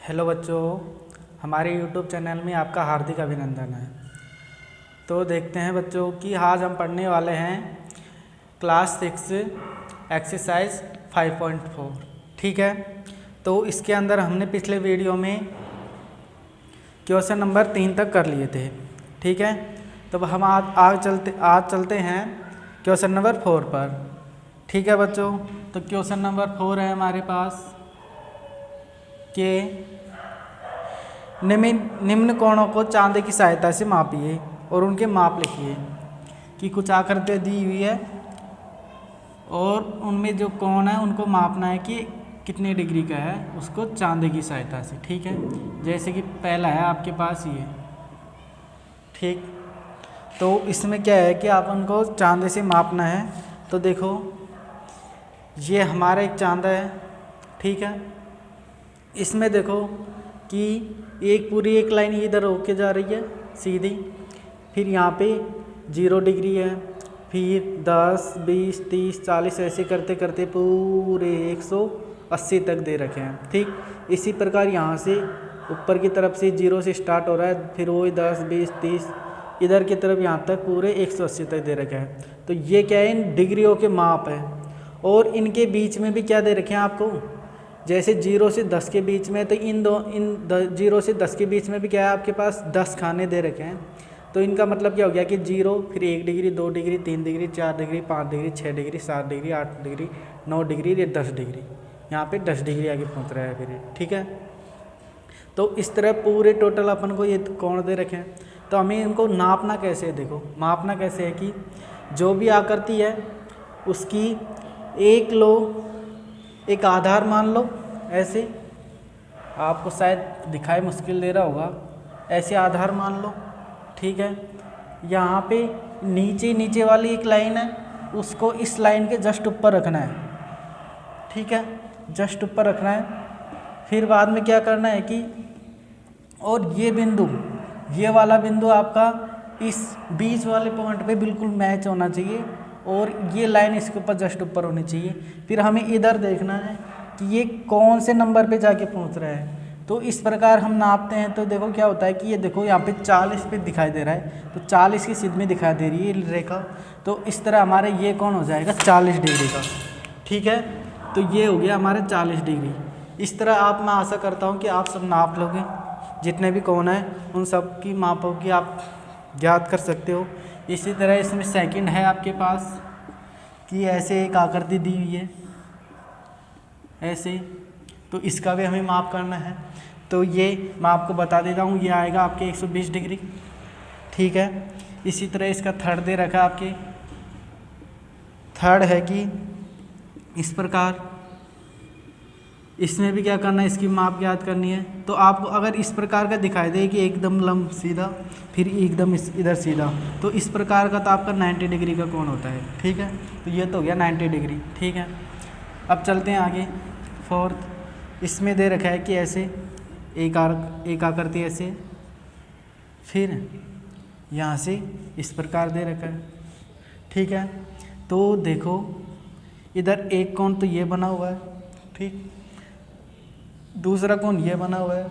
Hello बच्चों, हमारे YouTube channel में आपका हार्दिक अभिनंदन है। तो देखते हैं बच्चों कि आज हम पढ़ने वाले हैं क्लास 6 एक्सरसाइज 5.4। ठीक है, तो इसके अंदर हमने पिछले वीडियो में क्वेश्चन नंबर 3 तक कर लिए थे। ठीक है, तो हम आज चलते हैं क्वेश्चन नंबर 4 पर। ठीक है बच्चों, तो क्वेश्चन नंबर 4 है हमारे पास कि निम्न कोणों को चांदे की सहायता से मापिए और उनके माप लिखिए। कि कुछ आकृतियाँ दी हुई है और उनमें जो कोण है उनको मापना है कि कितने डिग्री का है, उसको चांदे की सहायता से। ठीक है, जैसे कि पहला है आपके पास ये। ठीक, तो इसमें क्या है कि आप उनको चांदे से मापना है। तो देखो ये हमारा एक चांदा है। ठीक है, इसमें देखो कि एक लाइन इधर होके जा रही है सीधी, फिर यहाँ पे 0 डिग्री है, फिर 10, 20, 30, 40 ऐसे करते करते पूरे 180 तक दे रखे हैं। ठीक, इसी प्रकार यहाँ से ऊपर की तरफ से 0 से स्टार्ट हो रहा है, फिर वही 10, 20, 30 इधर की तरफ यहाँ तक पूरे 180 तक दे रखे हैं। तो ये क्या है, इन डिग्रियों के माप है। और इनके बीच में भी क्या दे रखे हैं आपको, जैसे 0 से 10 के बीच में, तो इन 0 से 10 के बीच में भी क्या है आपके पास 10 खाने दे रखे हैं। तो इनका मतलब क्या हो गया कि 0, फिर 1 degree, 2 degree, 3 degree, 4 degree, 5 degree, 6 degree, 7 degree, 8 degree, 9 degree, ये 10 डिग्री, यहाँ पे 10 डिग्री आगे पहुँच रहा है फिर। ठीक है, तो इस तरह पूरे टोटल अपन को ये कोण दे रखे हैं। तो हमें इनको नापना कैसे है, देखो मापना कैसे है कि जो भी आकृति है उसकी एक आधार मान लो। ऐसे आपको शायद दिखाई मुश्किल दे रहा होगा, ऐसे आधार मान लो। ठीक है, यहाँ पे नीचे वाली एक लाइन है, उसको इस लाइन के जस्ट ऊपर रखना है। ठीक है, जस्ट ऊपर रखना है। फिर बाद में क्या करना है कि और ये वाला बिंदु आपका इस बीच वाले पॉइंट पे बिल्कुल मैच होना चाहिए और ये लाइन इसके ऊपर जस्ट ऊपर होनी चाहिए। फिर हमें इधर देखना है कि ये कौन से नंबर पे जाके पहुंच रहा है। तो इस प्रकार हम नापते हैं। तो देखो क्या होता है कि ये देखो यहाँ पे 40 पे दिखाई दे रहा है, तो 40 की सीध में दिखाई दे रही है रेखा। तो इस तरह हमारे ये कौन हो जाएगा 40 डिग्री का। ठीक है, तो ये हो गया हमारे 40 डिग्री। इस तरह आप, मैं आशा करता हूँ कि आप सब नाप लोगे, जितने भी कोण हैं उन सब की मापों की आप ज्ञात कर सकते हो। इसी तरह इसमें सेकंड है आपके पास कि ऐसे एक आकृति दी हुई है ऐसे, तो इसका भी हमें माप करना है। तो ये मैं आपको बता देता हूँ, ये आएगा आपके 120 डिग्री। ठीक है, इसी तरह इसका थर्ड दे रखा है आपके, थर्ड है कि इस प्रकार, इसमें भी क्या करना है, इसकी माप ज्ञात करनी है। तो आपको अगर इस प्रकार का दिखाई दे कि एकदम लंब सीधा, फिर एकदम इधर सीधा, तो इस प्रकार का तो आपका 90 डिग्री का कोण होता है। ठीक है, तो ये तो हो गया 90 डिग्री। ठीक है, अब चलते हैं आगे। फोर्थ, इसमें दे रखा है कि ऐसे एक आकृति ऐसे, फिर यहाँ से इस प्रकार दे रखा है। ठीक है, तो देखो इधर एक कोण तो ये बना हुआ है, ठीक, दूसरा कोण ये बना हुआ है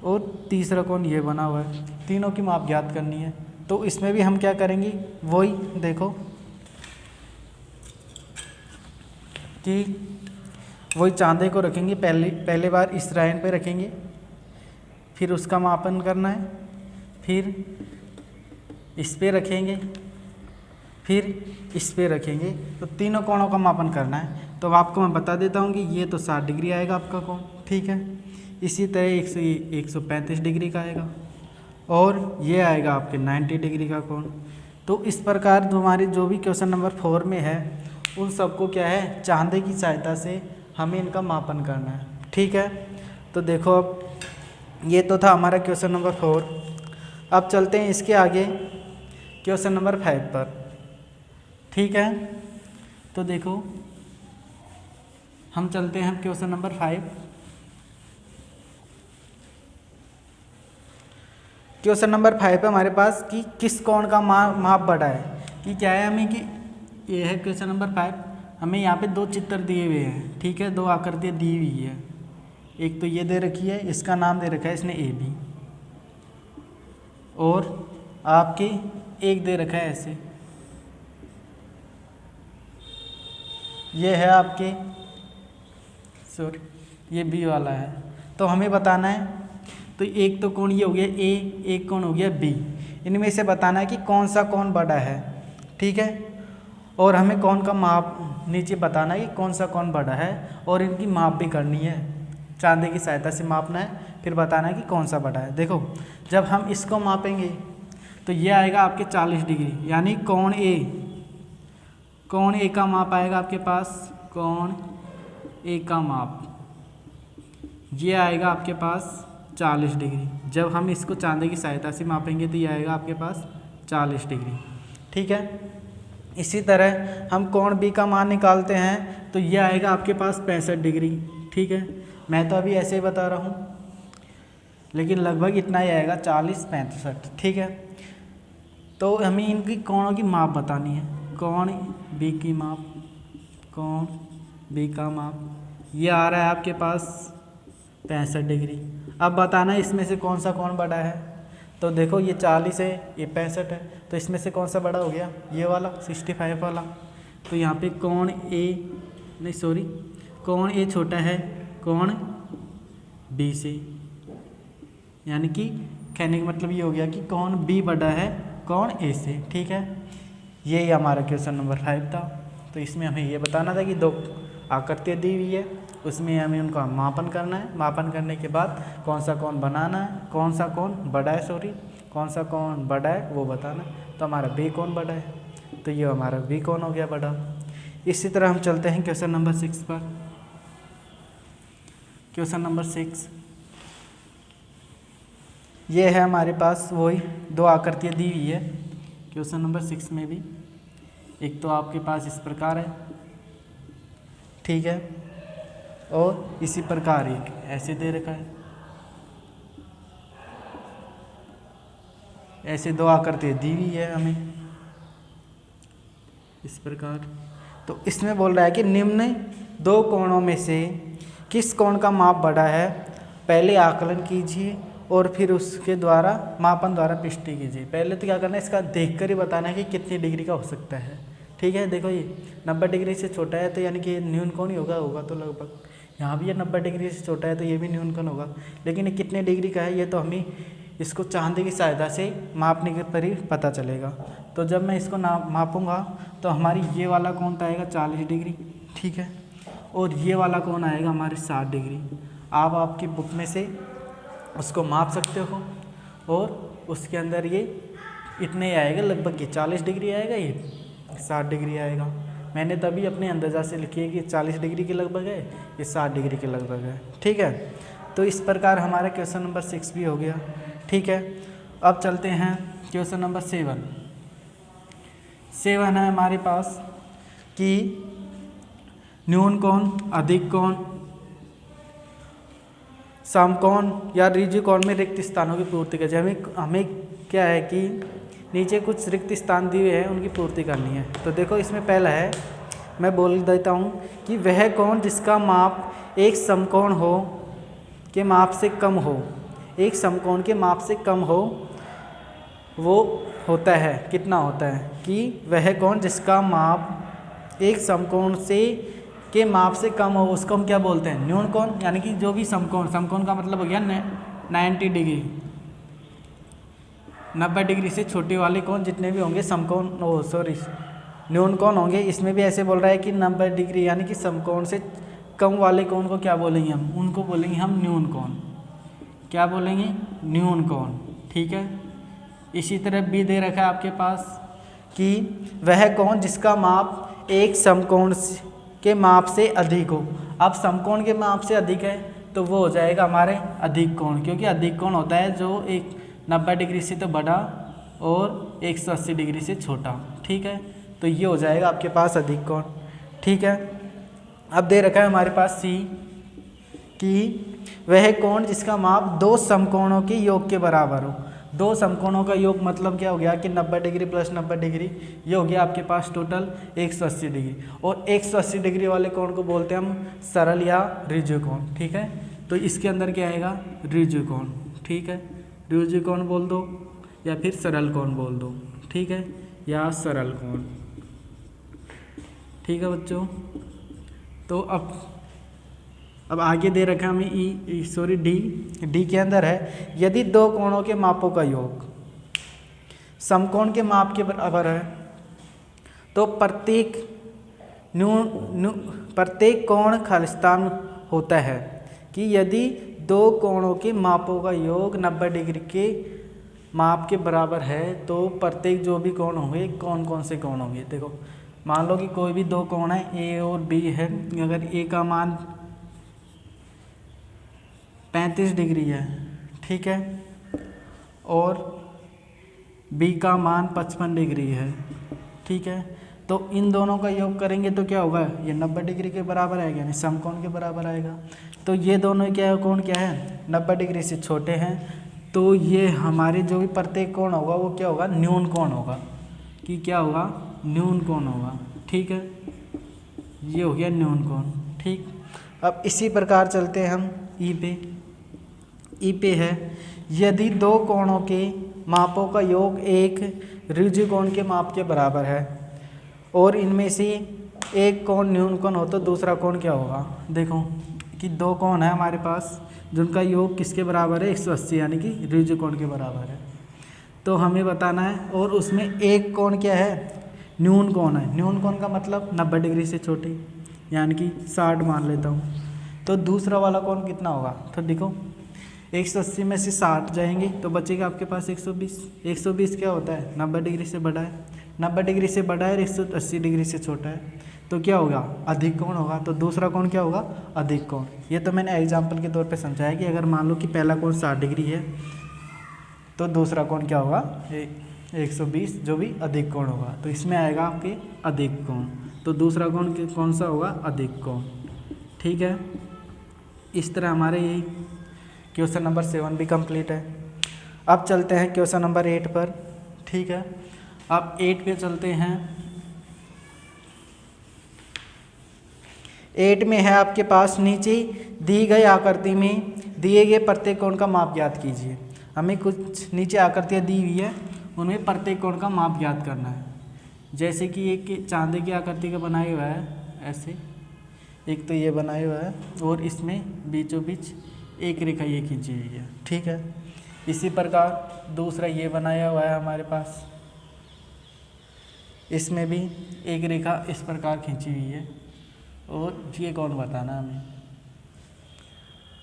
और तीसरा कोण ये बना हुआ है। तीनों की माप ज्ञात करनी है। तो इसमें भी हम क्या करेंगे, वही देखो कि वही चांदे को रखेंगे, पहले बार इस लाइन पे रखेंगे, फिर उसका मापन करना है, फिर इस पे रखेंगे, फिर इस पे रखेंगे। तो तीनों कोणों का मापन करना है। तो आपको मैं बता देता हूँ कि ये तो 60 डिग्री आएगा आपका कोण। ठीक है, इसी तरह 135 डिग्री का आएगा और ये आएगा आपके 90 डिग्री का कोण। तो इस प्रकार हमारी जो भी क्वेश्चन नंबर 4 में है उन सबको क्या है, चांदे की सहायता से हमें इनका मापन करना है। ठीक है, तो देखो अब ये तो था हमारा क्वेश्चन नंबर 4। अब चलते हैं इसके आगे क्वेश्चन नंबर 5 पर। ठीक है, तो देखो हम चलते हैं क्वेश्चन नंबर 5। क्वेश्चन नंबर 5 पे हमारे पास कि किस कोण का माप बढ़ा है। कि क्या है हमें कि ये है क्वेश्चन नंबर 5, हमें यहाँ पे 2 चित्र दिए हुए हैं। ठीक है, 2 आकृतियाँ दी हुई है। एक तो ये दे रखी है, इसका नाम दे रखा है इसने ए बी, और आपके एक दे रखा है ऐसे, ये है आपके सॉरी ये बी वाला है। तो हमें बताना है, तो एक तो कोण ये हो गया ए, एक कोण हो गया बी, इनमें से बताना है कि कौन सा कोण बड़ा है, ठीक है। और हमें कोण का माप नीचे बताना है कि कौन सा कोण बड़ा है, और इनकी माप भी करनी है, चांदे की सहायता से मापना है, फिर बताना है कि कौन सा बड़ा है। देखो जब हम इसको मापेंगे तो ये आएगा आपके 40 डिग्री, यानी कोण ए का माप आएगा आपके पास, कोण ए का माप ये आएगा आपके पास 40 डिग्री। जब हम इसको चांदे की सहायता से मापेंगे तो ये आएगा आपके पास 40 डिग्री, ठीक है। इसी तरह हम कोण बी का मान निकालते हैं तो ये आएगा आपके पास 65 डिग्री, ठीक है। मैं तो अभी ऐसे ही बता रहा हूँ, लेकिन लगभग इतना ही आएगा 40-65, ठीक है। तो हमें इनकी कोणों की माप बतानी है, कोण बी की माप, कोण बी का माप ये आ रहा है आपके पास 65 डिग्री। अब बताना है इसमें से कौन सा कोण बड़ा है, तो देखो ये 40 है, ये 65 है, तो इसमें से कौन सा बड़ा हो गया, ये वाला 65 वाला। तो यहाँ पे कोण ए छोटा है कोण बी से, यानी कि कहने का मतलब ये हो गया कि कोण बी बड़ा है कोण ए से, ठीक है। ये हमारा क्वेश्चन नंबर 5 था। तो इसमें हमें ये बताना था कि दो आकृतियाँ दी हुई है, उसमें हमें उनका मापन करना है, मापन करने के बाद कौन सा कोण बनाना है, कौन सा कोण बड़ा है कौन सा कोण बड़ा है वो बताना है। तो हमारा बी कोण बड़ा है, तो ये हमारा बी कोण हो गया बड़ा। इसी तरह हम चलते हैं क्वेश्चन नंबर 6 पर। क्वेश्चन नंबर 6 ये है हमारे पास वही दो आकृतियाँ दी हुई है क्वेश्चन नंबर 6 में भी। एक तो आपके पास इस प्रकार है, ठीक है, और इसी प्रकार एक ऐसे दे रखा है, ऐसे दो आकृतियाँ दी हुई है हमें इस प्रकार। तो इसमें बोल रहा है कि निम्न दो कोणों में से किस कोण का माप बड़ा है, पहले आकलन कीजिए और फिर उसके द्वारा मापन द्वारा पुष्टि कीजिए। पहले तो क्या करना है, इसका देखकर ही बताना है कि कितनी डिग्री का हो सकता है, ठीक है। देखो ये 90 डिग्री से छोटा है तो यानी कि न्यून कोण ही होगा तो लगभग यहाँ भी ये 90 डिग्री से छोटा है तो ये भी न्यून कोण होगा, लेकिन ये कितने डिग्री का है ये तो हमें इसको चांदी की सहायता से मापने के पर ही पता चलेगा। तो जब मैं इसको मापूंगा तो हमारी ये वाला कोण तो आएगा 40 डिग्री, ठीक है, और ये वाला कोण आएगा हमारे 60 डिग्री। आप आपकी बुक में से उसको माप सकते हो और उसके अंदर ये इतने आएगा, लगभग ये 40 डिग्री आएगा, ये 60 डिग्री आएगा। मैंने तभी अपने अंदाज़ा से लिखी है कि 40 डिग्री के लगभग है, ये 60 डिग्री के लगभग है, ठीक है। तो इस प्रकार हमारा क्वेश्चन नंबर 6 भी हो गया, ठीक है। अब चलते हैं क्वेश्चन नंबर 7। 7 है हमारे पास कि न्यून कोण, अधिक कोण, समकोण या ऋजु कोण में रिक्त स्थानों की पूर्ति कीजिए। हमें क्या है कि नीचे कुछ रिक्त स्थान दिए हैं, उनकी पूर्ति करनी है। तो देखो इसमें पहला है, मैं बोल देता हूँ कि वह कोण जिसका माप एक समकोण हो के माप से कम हो, एक समकोण के माप से कम हो, वो होता है, कितना होता है कि वह कोण जिसका माप एक समकोण से के माप से कम हो उसको हम क्या बोलते हैं, न्यून कोण। यानी कि जो भी समकोण का मतलब हो गया 90 डिग्री, 90 डिग्री से छोटे वाले कोण जितने भी होंगे समकोण न्यून कोण होंगे। इसमें भी ऐसे बोल रहा है कि 90 डिग्री यानी कि समकोण से कम वाले कोण को क्या बोलेंगे हम, उनको बोलेंगे हम न्यून कोण। क्या बोलेंगे, न्यून कोण, ठीक है। इसी तरह भी दे रखा है आपके पास कि वह कोण जिसका माप एक समकोण के माप से अधिक हो। अब समकोण के माप से अधिक है तो वो हो जाएगा हमारे अधिक कोण, क्योंकि अधिक कोण होता है जो एक 90 डिग्री से तो बड़ा और 180 डिग्री से छोटा, ठीक है। तो ये हो जाएगा आपके पास अधिक कोण, ठीक है। अब दे रखा है हमारे पास सी कि वह कोण जिसका माप दो समकोणों के योग के बराबर हो। दो समकोणों का योग मतलब क्या हो गया कि 90 डिग्री प्लस 90 डिग्री, ये हो गया आपके पास टोटल 180 डिग्री। और 180 डिग्री वाले कोण को बोलते हैं हम सरल या ऋजु कोण, ठीक है। तो इसके अंदर क्या आएगा, ऋजु कोण, ठीक है, ऋजु कोण बोल दो या फिर सरल कोण बोल दो, ठीक है, या सरल कोण, ठीक है बच्चों। तो अब आगे दे रखा है हमें डी के अंदर है, यदि दो कोणों के मापों का योग समकोण के माप के बराबर है तो प्रत्येक कोण खालिस्तान होता है, कि यदि दो कोणों के मापों का योग 90 डिग्री के माप के बराबर है तो प्रत्येक जो भी कोण होंगे कौन कौन से कोण होंगे। देखो मान लो कि कोई भी दो कोण है ए और बी है, अगर ए का मान 35 डिग्री है, ठीक है, और बी का मान 55 डिग्री है, ठीक है, तो इन दोनों का योग करेंगे तो क्या होगा, ये 90 डिग्री के बराबर आएगा, यानी समकोण के बराबर आएगा। तो ये दोनों क्या कोण क्या है, 90 डिग्री से छोटे हैं, तो ये हमारे जो भी प्रत्येक कोण होगा वो क्या होगा, न्यून कोण होगा, कि क्या होगा, न्यून कोण होगा, ठीक है, ये हो गया न्यून कोण, ठीक। अब इसी प्रकार चलते हैं हम ई पे है, यदि दो कोणों के मापों का योग एक ऋजु कोण के माप के बराबर है और इनमें से एक कोण न्यून कोण हो तो दूसरा कोण क्या होगा। देखो कि दो कोण है हमारे पास जिनका योग किसके बराबर है, 180, यानी कि ऋजु कोण के बराबर है, तो हमें बताना है, और उसमें एक कोण क्या है, न्यून कोण है। न्यून कोण का मतलब 90 डिग्री से छोटी, यानी कि 60 मान लेता हूँ, तो दूसरा वाला कोण कितना होगा, तो देखो 180 में से 60 जाएंगे तो बचेगा आपके पास 120। 120 क्या होता है, 90 डिग्री से बड़ा है, 90 डिग्री से बड़ा है, 180 डिग्री से छोटा है, तो क्या होगा, अधिक कोण होगा, तो दूसरा कोण क्या होगा, अधिक कोण। ये तो मैंने एग्जाम्पल के तौर पे समझाया कि अगर मान लो कि पहला कोण 60 डिग्री है तो दूसरा कोण क्या होगा, 120, जो भी अधिक कोण होगा, तो इसमें आएगा आपके अधिक कोण, तो दूसरा कोण कौन सा होगा, अधिक कोण, ठीक है। इस तरह हमारे ये क्वेश्चन नंबर 7 भी कंप्लीट है। अब चलते हैं क्वेश्चन नंबर 8 पर, ठीक है। अब 8 पे चलते हैं। 8 में है आपके पास, नीचे दी गई आकृति में दिए गए प्रत्येक कोण का माप ज्ञात कीजिए। हमें कुछ नीचे आकृतियाँ दी हुई है, उनमें प्रत्येक कोण का माप ज्ञात करना है। जैसे कि एक चांदी की आकृति का बनाया हुआ है ऐसे, एक तो ये बनाया हुआ है और इसमें बीचों बीच एक रेखा ये खींची हुई है, ठीक है। इसी प्रकार दूसरा ये बनाया हुआ है हमारे पास, इसमें भी एक रेखा इस प्रकार खींची हुई है, और ये कौन बताना हमें।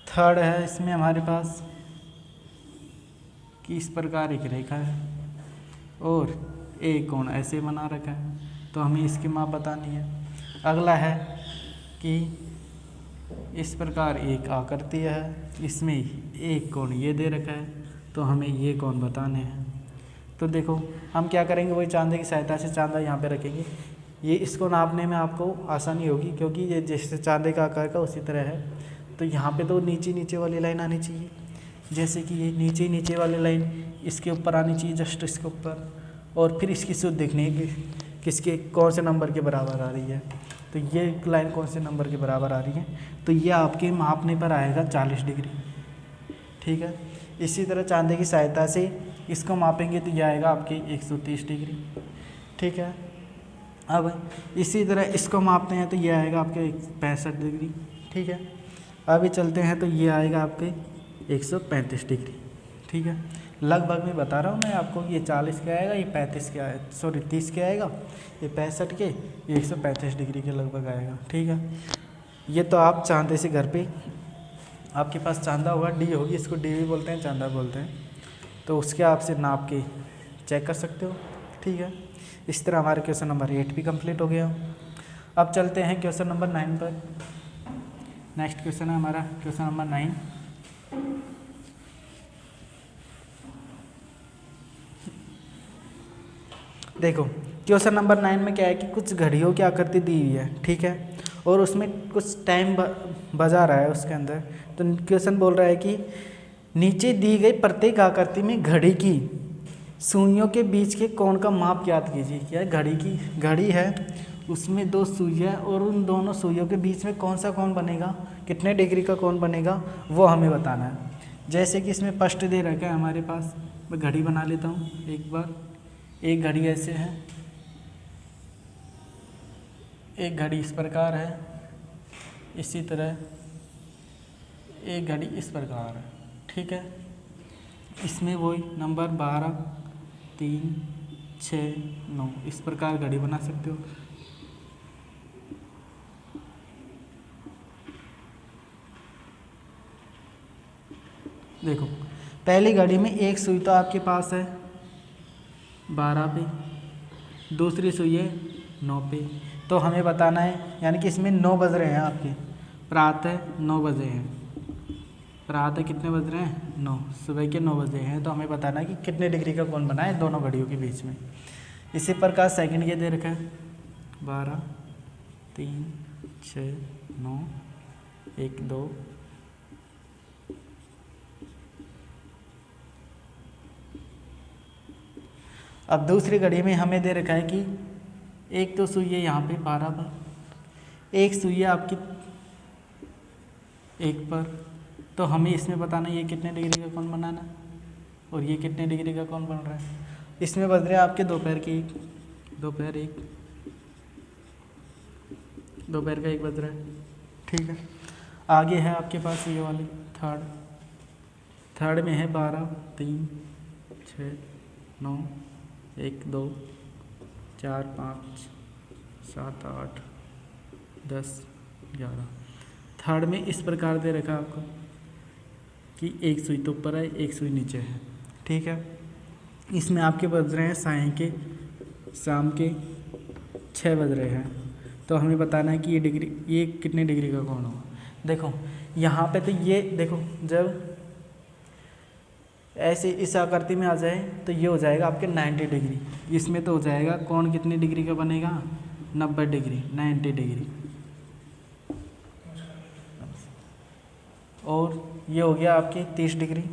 थर्ड है इसमें हमारे पास कि इस प्रकार एक रेखा है और एक कोण ऐसे बना रखा है, तो हमें इसकी माप बतानी है। अगला है कि इस प्रकार एक आकृति है, इसमें एक कोण ये दे रखा है, तो हमें ये कोण बताने हैं। तो देखो हम क्या करेंगे, वही चांदे की सहायता से चांदा यहाँ पे रखेंगे, ये इसको नापने में आपको आसानी होगी क्योंकि ये जैसे चांदे का आकार का उसी तरह है। तो यहाँ पे तो नीचे वाली लाइन आनी चाहिए, जैसे कि ये नीचे वाली लाइन इसके ऊपर आनी चाहिए, जस्ट इसके ऊपर, और फिर इसकी सूत्र देखनी है कि किसके कौन से नंबर के बराबर आ रही है। तो ये लाइन कौन से नंबर के बराबर आ रही है, तो ये आपके मापने पर आएगा 40 डिग्री, ठीक है। इसी तरह चांदी की सहायता से इसको मापेंगे तो ये आएगा आपके 130 डिग्री, ठीक है। अब इसी तरह इसको मापते हैं तो ये आएगा आपके 65 डिग्री, ठीक है। अभी चलते हैं तो ये आएगा आपके 135 डिग्री, ठीक है। लगभग मैं बता रहा हूँ मैं आपको, ये 40 के आएगा, ये 35 के आएगा, सॉरी 30 के आएगा, ये 65 के, ये 135 डिग्री के लगभग आएगा, ठीक है। ये तो आप चांदे से घर पे आपके पास चांदा होगा, डी होगी, इसको डी भी बोलते हैं, चांदा बोलते हैं, तो उसके आपसे नाप के चेक कर सकते हो, ठीक है। इस तरह हमारे क्वेश्चन नंबर 8 भी कंप्लीट हो गया। अब चलते हैं क्वेश्चन नंबर 9 पर। नेक्स्ट क्वेश्चन है हमारा क्वेश्चन नंबर 9। देखो क्वेश्चन नंबर 9 में क्या है कि कुछ घड़ियों की आकृति दी हुई है, ठीक है, और उसमें कुछ टाइम बजा रहा है उसके अंदर। तो क्वेश्चन बोल रहा है कि नीचे दी गई प्रत्येक आकृति में घड़ी की सुइयों के बीच के कोण का माप ज्ञात कीजिए। क्या घड़ी है उसमें 2 सुई है और उन दोनों सुइयों के बीच में कौन सा कोण बनेगा, कितने डिग्री का कोण बनेगा, वो हमें बताना है। जैसे कि इसमें स्पष्ट दे रखा है हमारे पास, मैं घड़ी बना लेता हूँ एक बार। एक घड़ी ऐसे है, एक घड़ी इस प्रकार है, इसी तरह एक घड़ी इस प्रकार है, ठीक है। इसमें वही नंबर 12, 3, 6, 9 इस प्रकार घड़ी बना सकते हो। देखो पहली घड़ी में एक सुई तो आपके पास है 12 पे, दूसरी सुई है 9 पे, तो हमें बताना है, यानी कि इसमें 9 बज रहे हैं आपके, प्रातः 9 बजे हैं, प्रातः कितने बज रहे हैं 9, सुबह के 9 बजे हैं, तो हमें बताना है कि कितने डिग्री का कोण बना है दोनों घड़ियों के बीच में। इसी प्रकार सेकंड ये दे रखा है 12, 3, 6, 9, 1, 2, अब दूसरी घड़ी में हमें दे रखा है कि एक तो सुई है यहाँ पे 12 पर, एक सुई है आपकी 1 पर, तो हमें इसमें बताना ये कितने डिग्री का कोण बनाना और ये कितने डिग्री का कोण बन रहा है। इसमें बज रहे हैं आपके दोपहर के 1, दोपहर का 1 बज रहा है, ठीक है। आगे है आपके पास ये वाली थर्ड में है 12, 3, 6, 9, 1, 2, 4, 5, 7, 8, 10, 11। थर्ड में इस प्रकार दे रखा आपको कि एक सुई तो ऊपर है, एक सुई नीचे है, ठीक है। इसमें आपके बज रहे हैं शाम के 6 बज रहे हैं, तो हमें बताना है कि ये कितने डिग्री का कोण होगा। देखो यहाँ पे तो ये देखो, जब ऐसे इस आकृति में आ जाए तो ये हो जाएगा आपके 90 डिग्री, इसमें तो हो जाएगा कोण कितने डिग्री का बनेगा 90 डिग्री, 90 डिग्री। और ये हो गया आपके 30 डिग्री।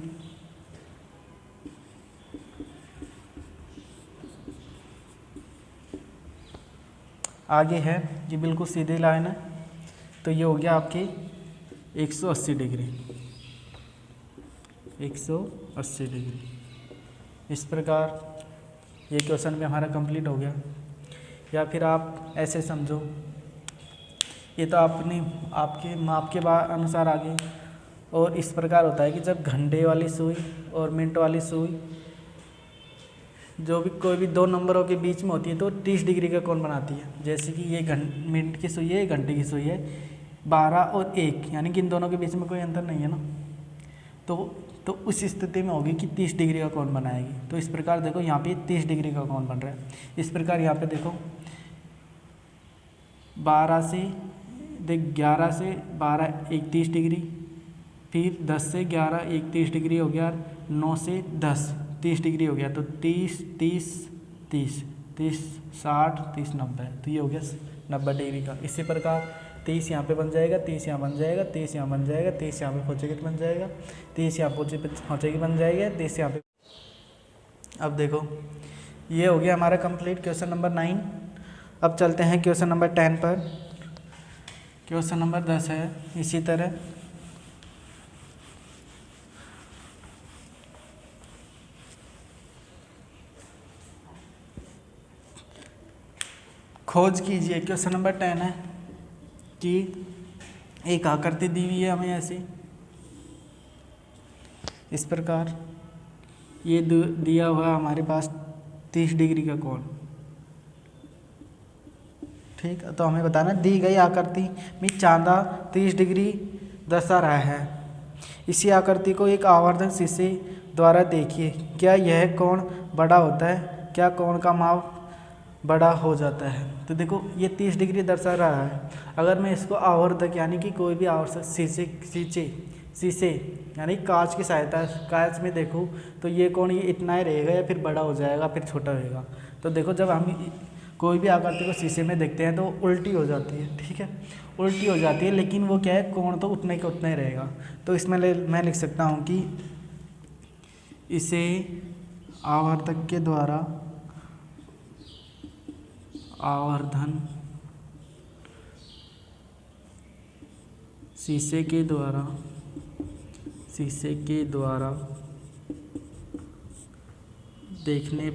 आगे है ये बिल्कुल सीधी लाइन है, तो ये हो गया आपकी 180 डिग्री, 180 डिग्री। इस प्रकार ये क्वेश्चन भी हमारा कंप्लीट हो गया। या फिर आप ऐसे समझो, ये तो आपके माप के अनुसार आगे। और इस प्रकार होता है कि जब घंटे वाली सुई और मिनट वाली सुई जो भी कोई भी 2 नंबरों के बीच में होती है तो 30 डिग्री का कोण बनाती है। जैसे कि ये मिनट की सुई है, घंटे की सुई है, 12 और 1, यानी कि इन दोनों के बीच में कोई अंतर नहीं है ना, तो उस स्थिति में होगी कि 30 डिग्री का कोण बनाएगी। तो इस प्रकार देखो यहाँ पे 30 डिग्री का कोण बन रहा है। इस प्रकार यहाँ पे देखो 11 से 12 एक 30 डिग्री, फिर 10 से 11 एक 30 डिग्री हो गया, 9 से 10 30 डिग्री हो गया, तो 30, 30, 30, 30, 60, 30, 90, तो ये हो गया 90 डिग्री का। इसी प्रकार 30 यहाँ पे बन जाएगा, 30 यहाँ बन जाएगा, 30 यहाँ बन जाएगा, 30 यहाँ पे पहुँचेगी बन जाएगा, 30 यहाँ पहुँचेगी बन जाएगा, 30 यहाँ पे। अब देखो ये हो गया हमारा कंप्लीट क्वेश्चन नंबर 9। अब चलते हैं क्वेश्चन नंबर 10 पर। क्वेश्चन नंबर 10 है इसी तरह। खोज कीजिए, क्वेश्चन नंबर 10 है कि एक आकृति दी हुई है हमें ऐसी, इस प्रकार ये दिया हुआ है हमारे पास 30 डिग्री का कोण, ठीक। तो हमें बताना दी गई आकृति में चांदा 30 डिग्री दर्शा रहा है। इसी आकृति को एक आवर्धक शीशे द्वारा देखिए, क्या यह कोण बड़ा होता है, क्या कोण का माप बड़ा हो जाता है। तो देखो ये 30 डिग्री दर्शा रहा है, अगर मैं इसको आवर्धक यानी कि कोई भी आवर्धक शीशे यानी कांच की सहायता कांच में देखूँ तो ये कोण ये इतना ही रहेगा या फिर बड़ा हो जाएगा फिर छोटा होएगा। तो देखो जब हम कोई भी आकृति को शीशे में देखते हैं तो उल्टी हो जाती है, ठीक है, उल्टी हो जाती है, लेकिन वो क्या है कोण तो उतना का उतना ही रहेगा। तो इसमें मैं लिख सकता हूँ कि इसे आवर्धक के द्वारा आवर्धन शीशे के द्वारा देखने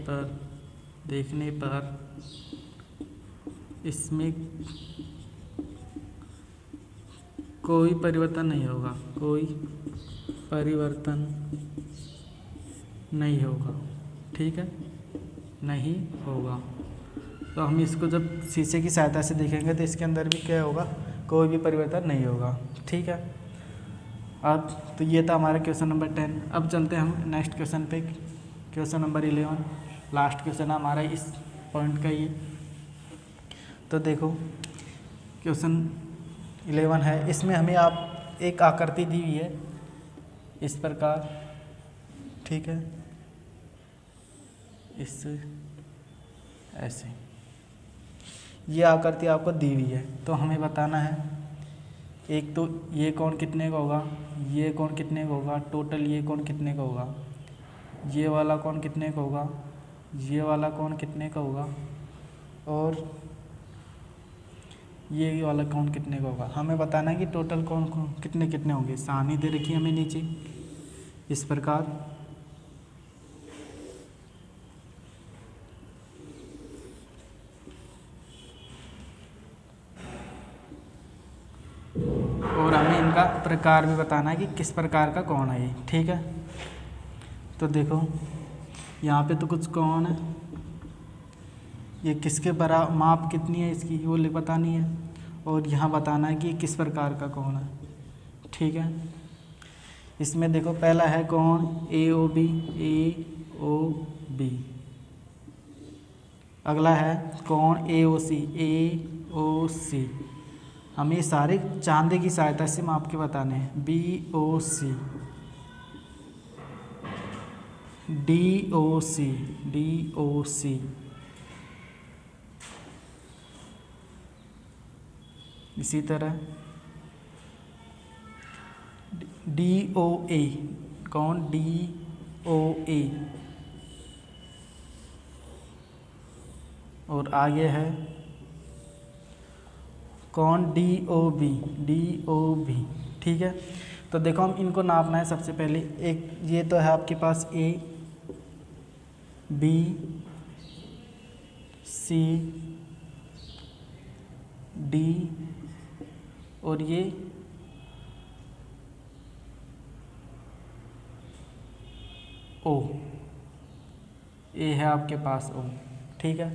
पर इसमें कोई परिवर्तन नहीं होगा, ठीक है, नहीं होगा। तो हम इसको जब शीशे की सहायता से देखेंगे तो इसके अंदर भी क्या होगा, कोई भी परिवर्तन नहीं होगा, ठीक है। अब तो ये था हमारा क्वेश्चन नंबर 10। अब चलते हैं हम नेक्स्ट क्वेश्चन पे, क्वेश्चन नंबर 11। लास्ट क्वेश्चन हमारा इस पॉइंट का ये। तो देखो क्वेश्चन 11 है, इसमें हमें आप एक आकृति दी हुई है इस प्रकार, ठीक है, इस ऐसे ये आकृति आपको दी हुई है। तो हमें बताना है, एक तो ये कोण कितने का होगा, ये कोण कितने का होगा, टोटल ये कोण कितने का होगा, ये वाला कोण कितने का होगा, ये वाला कोण कितने का होगा, और ये वाला कोण कितने का होगा। हमें बताना है कि टोटल कोण कितने कितने होंगे। सारणी दे रखी है हमें नीचे इस प्रकार, और हमें इनका प्रकार भी बताना है कि किस प्रकार का कोण है ये, ठीक है। तो देखो यहाँ पे तो कुछ कोण है, ये किसके बराबर, माप कितनी है इसकी वो बतानी है, और यहाँ बताना है कि किस प्रकार का कोण है, ठीक है। इसमें देखो पहला है कोण AOB, अगला है कोण AOC। हमें सारे चांदे की सहायता से माप के बताने हैं। BOC, DOC, इसी तरह DOA, कौन DOA, और आगे है कौन DOB, ठीक है। तो देखो हम इनको नापना है। सबसे पहले एक ये तो है आपके पास A, B, C, D, और ये O, A है आपके पास O, ठीक है।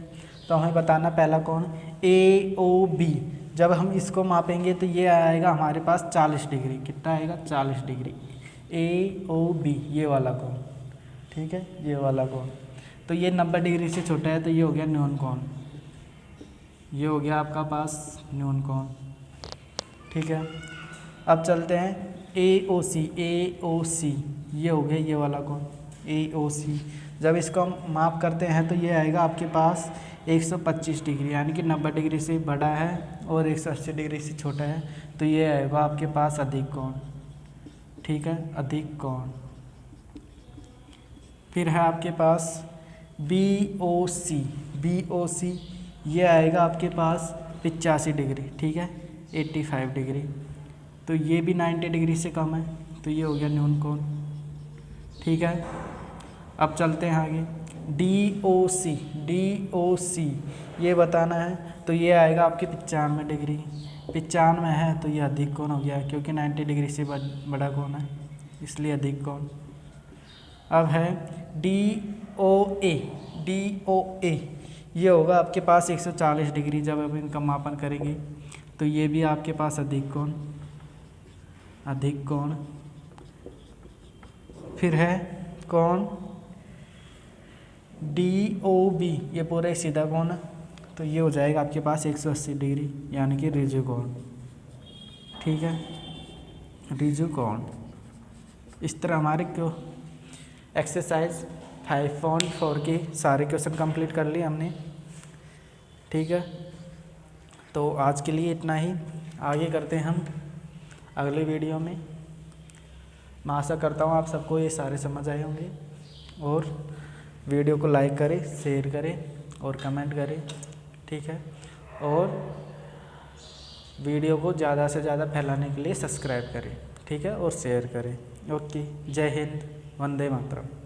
तो हमें बताना पहला कौन AOB। जब हम इसको मापेंगे तो ये आएगा हमारे पास 40 डिग्री। कितना आएगा? 40 डिग्री। AOB ये वाला कोण, ठीक है, ये वाला कोण। तो ये 90 डिग्री से छोटा है, तो ये हो गया न्यून कोण। ये हो गया आपका पास न्यून कोण, ठीक है। अब चलते हैं AOC, ये हो गया ये वाला कोण AOC। जब इसको हम माप करते हैं तो ये आएगा आपके पास 125 डिग्री, यानी कि 90 डिग्री से बड़ा है और 180 डिग्री से छोटा है, तो ये आएगा आपके पास अधिक कोण, ठीक है, अधिक कोण। फिर है आपके पास BOC, ये आएगा आपके पास 85 डिग्री, ठीक है, 85 डिग्री। तो ये भी 90 डिग्री से कम है, तो ये हो गया न्यून कोण, ठीक है। अब चलते हैं आगे DOC, ये बताना है, तो ये आएगा आपके 95 डिग्री। 95 है तो ये अधिक कोण हो गया, क्योंकि 90 डिग्री से बड़ा कोण है, इसलिए अधिक कोण। अब है DOA, ये होगा आपके पास 140 डिग्री। जब आप इनका मापन करेंगे तो ये भी आपके पास अधिक कोण। फिर है कौन DOB, ये पूरा एक सीधा कोण है, तो ये हो जाएगा आपके पास 180 डिग्री, यानी कि रिजु कोण, ठीक है, रिजु कोण। इस तरह हमारे एक्सरसाइज 5.4 के सारे क्वेश्चन कंप्लीट कर लिए हमने, ठीक है। तो आज के लिए इतना ही, आगे करते हैं हम अगले वीडियो में। मैं आशा करता हूँ आप सबको ये सारे समझ आए होंगे, और वीडियो को लाइक करें, शेयर करें और कमेंट करें, ठीक है। और वीडियो को ज़्यादा से ज़्यादा फैलाने के लिए सब्सक्राइब करें, ठीक है, और शेयर करें। ओके, जय हिंद, वंदे मातरम।